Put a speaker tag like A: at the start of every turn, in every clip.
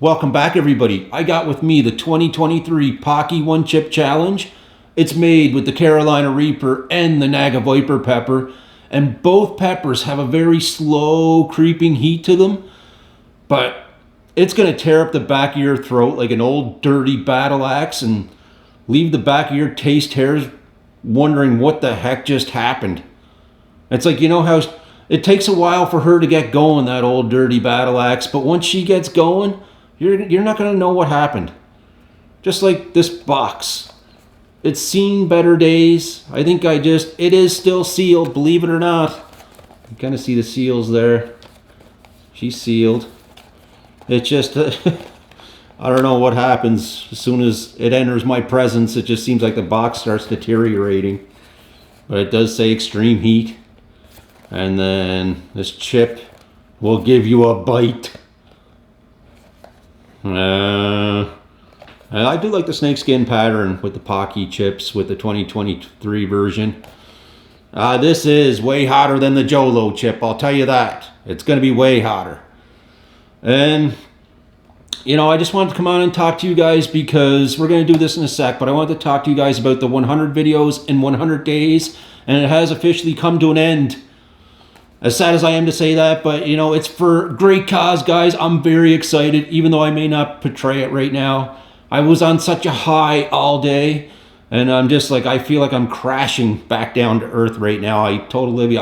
A: Welcome back, everybody. I got with me the 2023 Paqui One Chip Challenge. It's made with the Carolina Reaper and the Naga Viper pepper, and both peppers have a very slow creeping heat to them, but it's going to tear up the back of your throat like an old dirty battle axe and leave the back of your taste hairs wondering what the heck just happened. It's like, you know how it takes a while for her to get going, that old dirty battle axe, but once she gets going, you're not going to know what happened. Just like this box. It's seen better days. I think it is still sealed, believe it or not. You kind of see the seals there. She's sealed. It's just, I don't know what happens. As soon as it enters my presence, it just seems like the box starts deteriorating. But it does say extreme heat. And then this chip will give you a bite. I do like the snakeskin pattern with the Paqui chips with the 2023 version. This is way hotter than the Jolo chip, I'll tell you that. It's going to be way hotter. And, you know, I just wanted to come on and talk to you guys because we're going to do this in a sec, but I wanted to talk to you guys about the 100 videos in 100 days, and it has officially come to an end. As sad as I am to say that, but, you know, it's for great cause, guys. I'm very excited, even though I may not portray it right now. I was on such a high all day, and I'm just like, I feel like I'm crashing back down to earth right now. I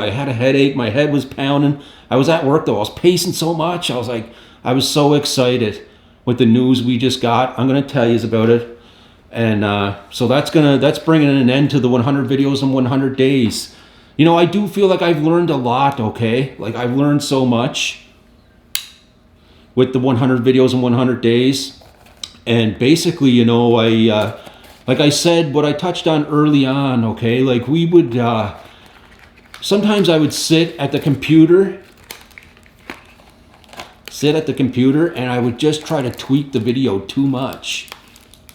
A: had a headache. My head was pounding. I was at work, though. I was pacing so much. I was so excited with the news we just got. I'm going to tell you about it. And so that's bringing an end to the 100 videos in 100 days. You know, I do feel like I've learned a lot, okay? Like, I've learned so much with the 100 videos in 100 days. And basically, you know, like I said, what I touched on early on, okay? Like, we would, sometimes I would sit at the computer, and I would just try to tweak the video too much.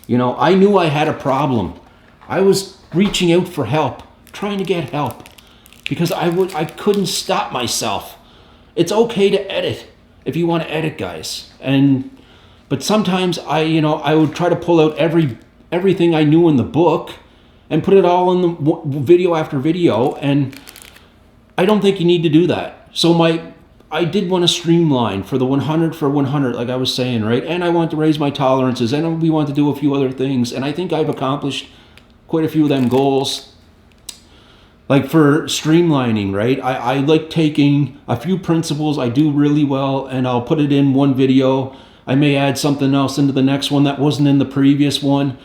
A: You know, I knew I had a problem. I was reaching out for help, trying to get help. Because I couldn't stop myself. It's okay to edit if you want to edit, guys. But sometimes I would try to pull out everything I knew in the book and put it all in the video after video, and I don't think you need to do that. So I did want to streamline for the 100 for 100, like I was saying, right? And I want to raise my tolerances, and we want to do a few other things, and I think I've accomplished quite a few of them goals. Like for streamlining, right? I like taking a few principles I do really well, and I'll put it in one video. I may add something else into the next one that wasn't in the previous one.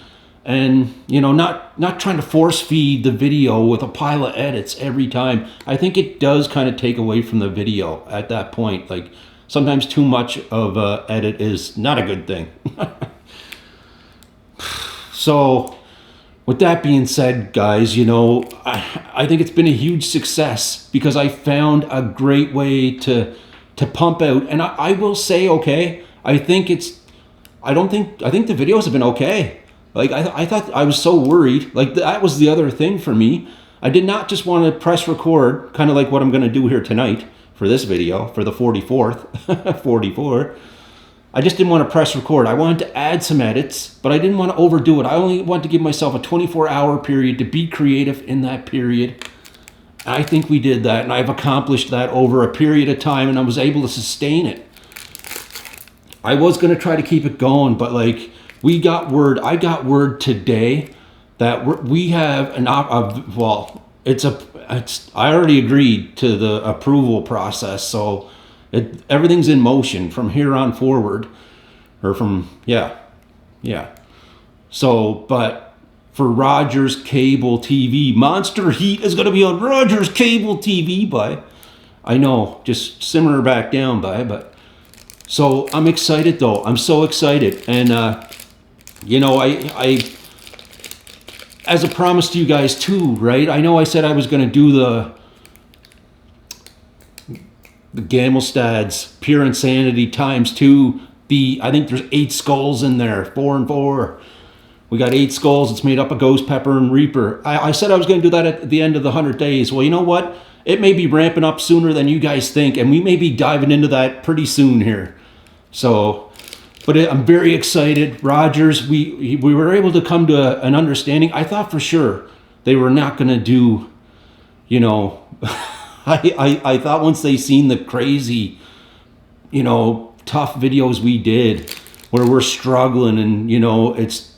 A: And, you know, not trying to force feed the video with a pile of edits every time. I think it does kind of take away from the video at that point. Like, sometimes too much of a edit is not a good thing. So, with that being said, guys, you know, I think it's been a huge success because I found a great way to pump out. And I will say, okay, I think the videos have been okay. Like, I thought I was so worried. Like, that was the other thing for me. I did not just want to press record, kind of like what I'm going to do here tonight for this video, for the 44th, 44. I just didn't want to press record. I wanted to add some edits, but I didn't want to overdo it. I only wanted to give myself a 24-hour period to be creative in that period. I think we did that, and I've accomplished that over a period of time, and I was able to sustain it. I was going to try to keep it going, but like, I got word today that we have I already agreed to the approval process, so everything's in motion from here on forward, or So, but for Rogers Cable TV, Monster Heat is going to be on Rogers Cable TV, I know, just simmer back down, but so I'm excited though. I'm so excited, and you know, I as a promise to you guys too, right? I know I said I was going to do the Gamelstad's Pure Insanity ×2. I think there's 8 skulls in there, 4 and 4. We got 8 skulls. It's made up of Ghost Pepper and Reaper. I said I was going to do that at the end of the 100 days. Well, you know what? It may be ramping up sooner than you guys think, and we may be diving into that pretty soon here. So, But I'm very excited. Rogers, we were able to come to an understanding. I thought for sure they were not going to do, you know, I thought once they seen the crazy, you know, tough videos we did where we're struggling and, you know, it's,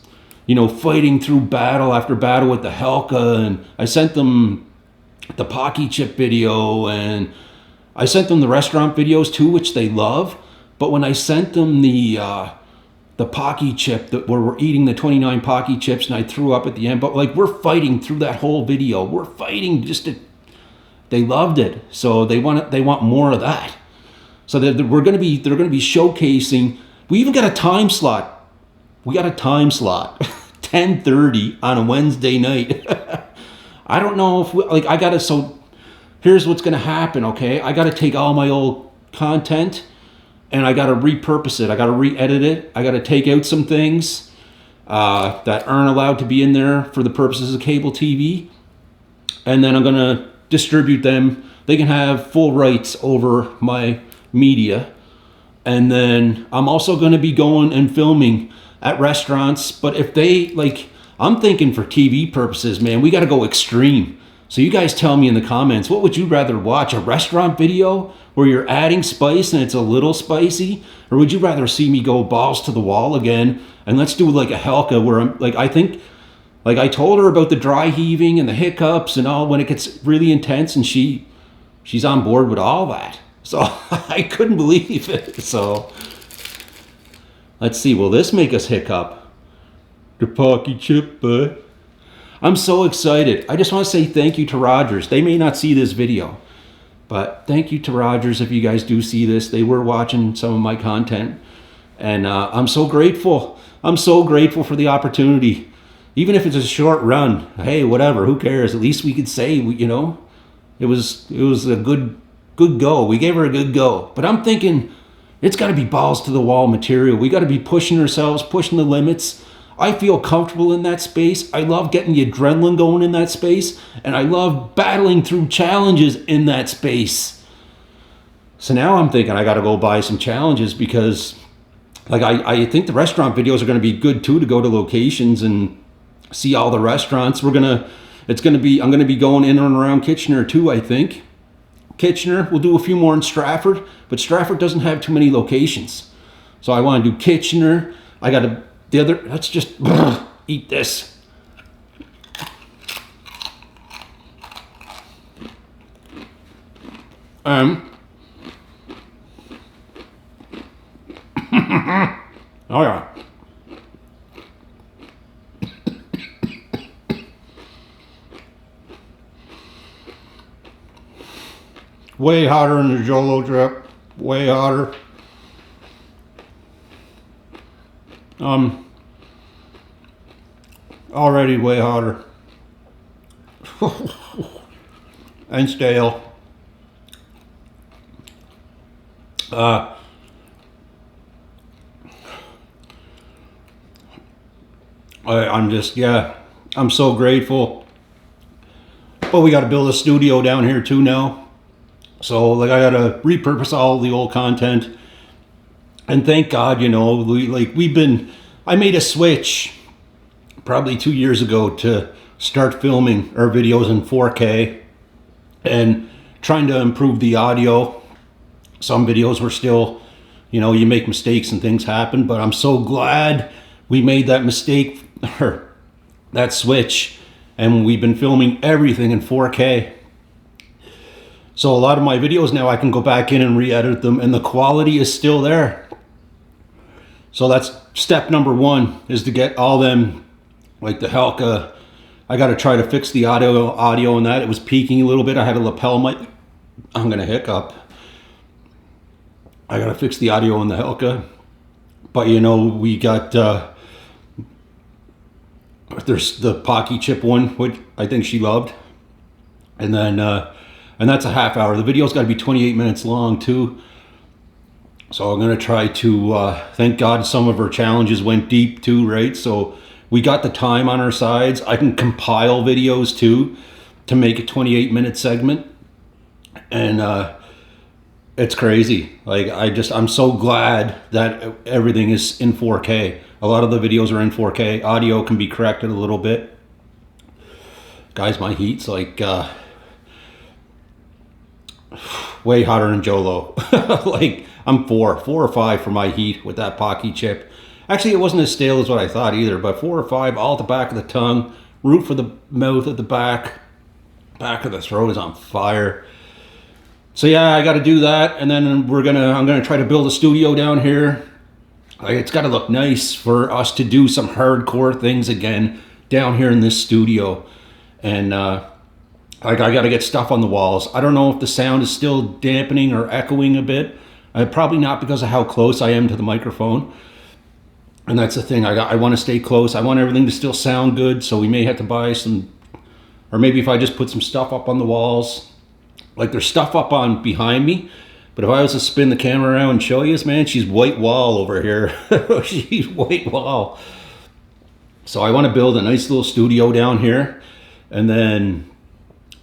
A: you know, fighting through battle after battle with the Helka. And I sent them the Paqui chip video, and I sent them the restaurant videos too, which they love. But when I sent them the Paqui chip, that where we're eating the 29 Paqui chips, and I threw up at the end, but like we're fighting through that whole video. We're fighting just to. They loved it, so they want more of that. So they're going to be showcasing. We even got a time slot. We got a time slot, 10:30 on a Wednesday night. I don't know if I gotta. So here's what's going to happen. Okay, I got to take all my old content. And I got to repurpose it. I got to re-edit it. I got to take out some things that aren't allowed to be in there for the purposes of cable TV. And then I'm going to distribute them. They can have full rights over my media. And then I'm also going to be going and filming at restaurants. But if they, like, I'm thinking for TV purposes, man, we got to go extreme. So you guys tell me in the comments, what would you rather watch? A restaurant video where you're adding spice and it's a little spicy? Or would you rather see me go balls to the wall again? And let's do like a Helka where I'm like, I think, like I told her about the dry heaving and the hiccups and all when it gets really intense, and she's on board with all that. So I couldn't believe it. So let's see, will this make us hiccup? The Paqui chip, bud. I'm so excited. I just want to say thank you to Rogers. They may not see this video, but thank you to Rogers if you guys do see this. They were watching some of my content, and I'm so grateful. I'm so grateful for the opportunity. Even if it's a short run, hey, whatever, who cares? At least we could say, you know, it was a good go. We gave her a good go. But I'm thinking it's got to be balls to the wall material. We got to be pushing ourselves, pushing the limits. I feel comfortable in that space. I love getting the adrenaline going in that space. And I love battling through challenges in that space. So now I'm thinking I got to go buy some challenges because like I think the restaurant videos are going to be good too, to go to locations and see all the restaurants. I'm going to be going in and around Kitchener too, I think. Kitchener, we'll do a few more in Stratford, but Stratford doesn't have too many locations. So I want to do Kitchener. Let's just eat this. Oh yeah. Way hotter than the Jolo drip. Way hotter. Already way hotter. And stale. I'm so grateful. But we got to build a studio down here too now. So like I got to repurpose all the old content. And thank God, you know, I made a switch probably 2 years ago to start filming our videos in 4K and trying to improve the audio. Some videos were still, you know, you make mistakes and things happen, but I'm so glad we made that mistake, or that switch, and we've been filming everything in 4K. So a lot of my videos now I can go back in and re-edit them, and the quality is still there. So that's step number one, is to get all them, like the Helka. I got to try to fix the audio in that. It was peaking a little bit. I had a lapel mic. I'm going to hiccup. I got to fix the audio in the Helka. But you know, we got, there's the Paqui chip one, which I think she loved. And then, and that's a half hour. The video's got to be 28 minutes long too. So I'm going to try to, thank God some of her challenges went deep too, right? So we got the time on our sides. I can compile videos too to make a 28-minute segment. And It's crazy. Like I'm so glad that everything is in 4K. A lot of the videos are in 4K. Audio can be corrected a little bit. Guys, my heat's like way hotter than Jolo. Like I'm four or five for my heat with that Paqui chip. Actually, it wasn't as stale as what I thought either, but 4 or 5 all at the back of the tongue, root for the mouth at the back of the throat is on fire. So yeah, I got to do that, and then I'm gonna try to build a studio down here. Like, it's got to look nice for us to do some hardcore things again down here in this studio, and I got to get stuff on the walls. I don't know if the sound is still dampening or echoing a bit. Probably not, because of how close I am to the microphone. And that's the thing. I want to stay close. I want everything to still sound good. So we may have to buy some, or maybe if I just put some stuff up on the walls. Like, there's stuff up on behind me, but if I was to spin the camera around and show you, man, she's white wall over here. She's white wall. So I want to build a nice little studio down here, and then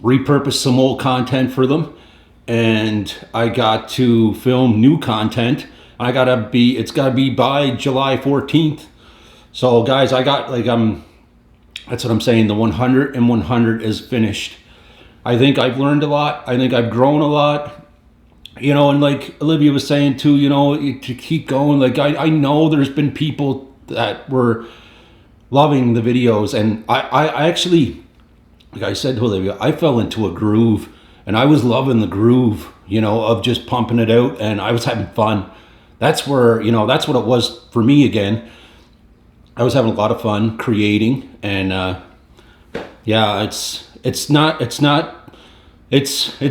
A: repurpose some old content for them. And I got to film new content. It's gotta be by July 14th. So guys, that's what I'm saying. The 100 and 100 is finished. I think I've learned a lot. I think I've grown a lot. You know, and like Olivia was saying too, you know, to keep going. Like, I know there's been people that were loving the videos, and I actually, like I said to Olivia, I fell into a groove, and I was loving the groove, you know, of just pumping it out, and I was having fun. That's where, you know, that's what it was for me again. I was having a lot of fun creating, and yeah, it's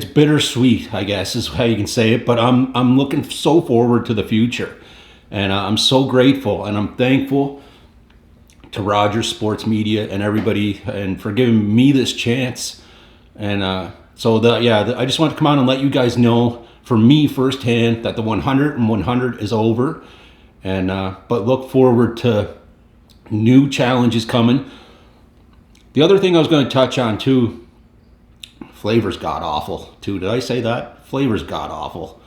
A: bittersweet, I guess is how you can say it, but I'm looking so forward to the future, and I'm so grateful, and I'm thankful to Rogers Sports Media and everybody, and for giving me this chance. And I just want to come on and let you guys know, for me firsthand, that the 100 and 100 is over, and but look forward to new challenges coming. The other thing I was going to touch on too, flavor's god awful too. Did I say that? Flavor's god awful.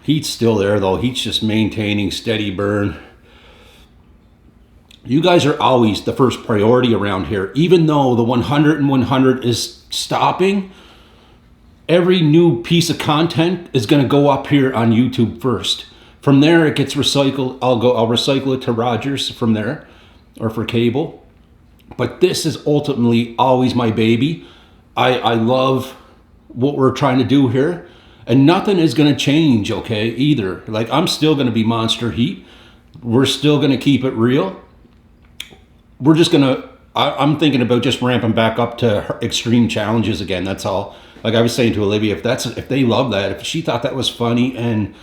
A: Heat's still there though. Heat's just maintaining steady burn. You guys are always the first priority around here. Even though the 100 and 100 is stopping, every new piece of content is going to go up here on YouTube first. From there, it gets recycled. I'll recycle it to Rogers from there, or for cable. But this is ultimately always my baby. I love what we're trying to do here, and nothing is going to change, okay, either. Like, I'm still going to be Monster Heat. We're still going to keep it real. We're just going to, I'm thinking about just ramping back up to extreme challenges again. That's all. Like I was saying to Olivia, if they love that, if she thought that was funny and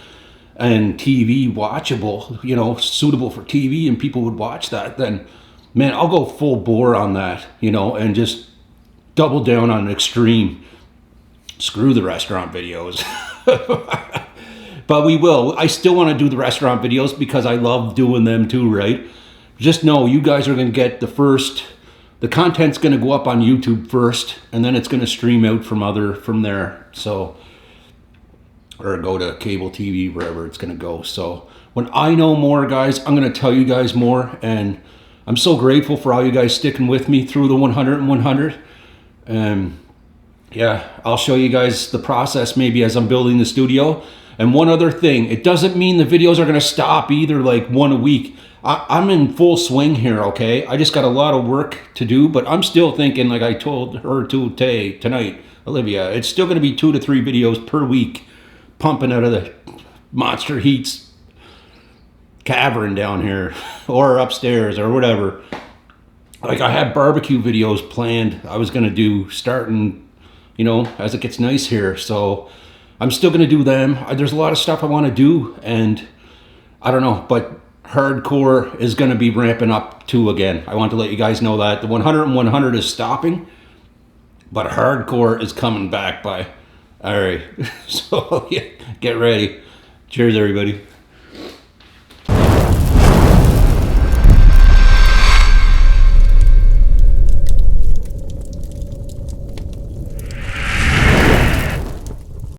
A: TV watchable, you know, suitable for TV, and people would watch that, then man, I'll go full bore on that, you know, and just double down on extreme. Screw the restaurant videos. But we will. I still want to do the restaurant videos because I love doing them too, right? Just know you guys are going to get the content's going to go up on YouTube first, and then it's going to stream out from there. So, or go to cable TV, wherever it's going to go. So when I know more, guys, I'm going to tell you guys more, and I'm so grateful for all you guys sticking with me through the 100 and 100. Yeah, I'll show you guys the process maybe as I'm building the studio. And one other thing, it doesn't mean the videos are going to stop either, like one a week. I'm in full swing here, okay? I just got a lot of work to do, but I'm still thinking, like I told her tonight, Olivia, it's still going to be 2 to 3 videos per week, pumping out of the Monster Heat's cavern down here, or upstairs, or whatever. Like, I had barbecue videos planned I was going to do starting, you know, as it gets nice here. So I'm still going to do them. There's a lot of stuff I want to do, and I don't know, but hardcore is going to be ramping up too again. I want to let you guys know that the 100 and 100 is stopping, but hardcore is coming back by. All right. So yeah, get ready. Cheers, everybody.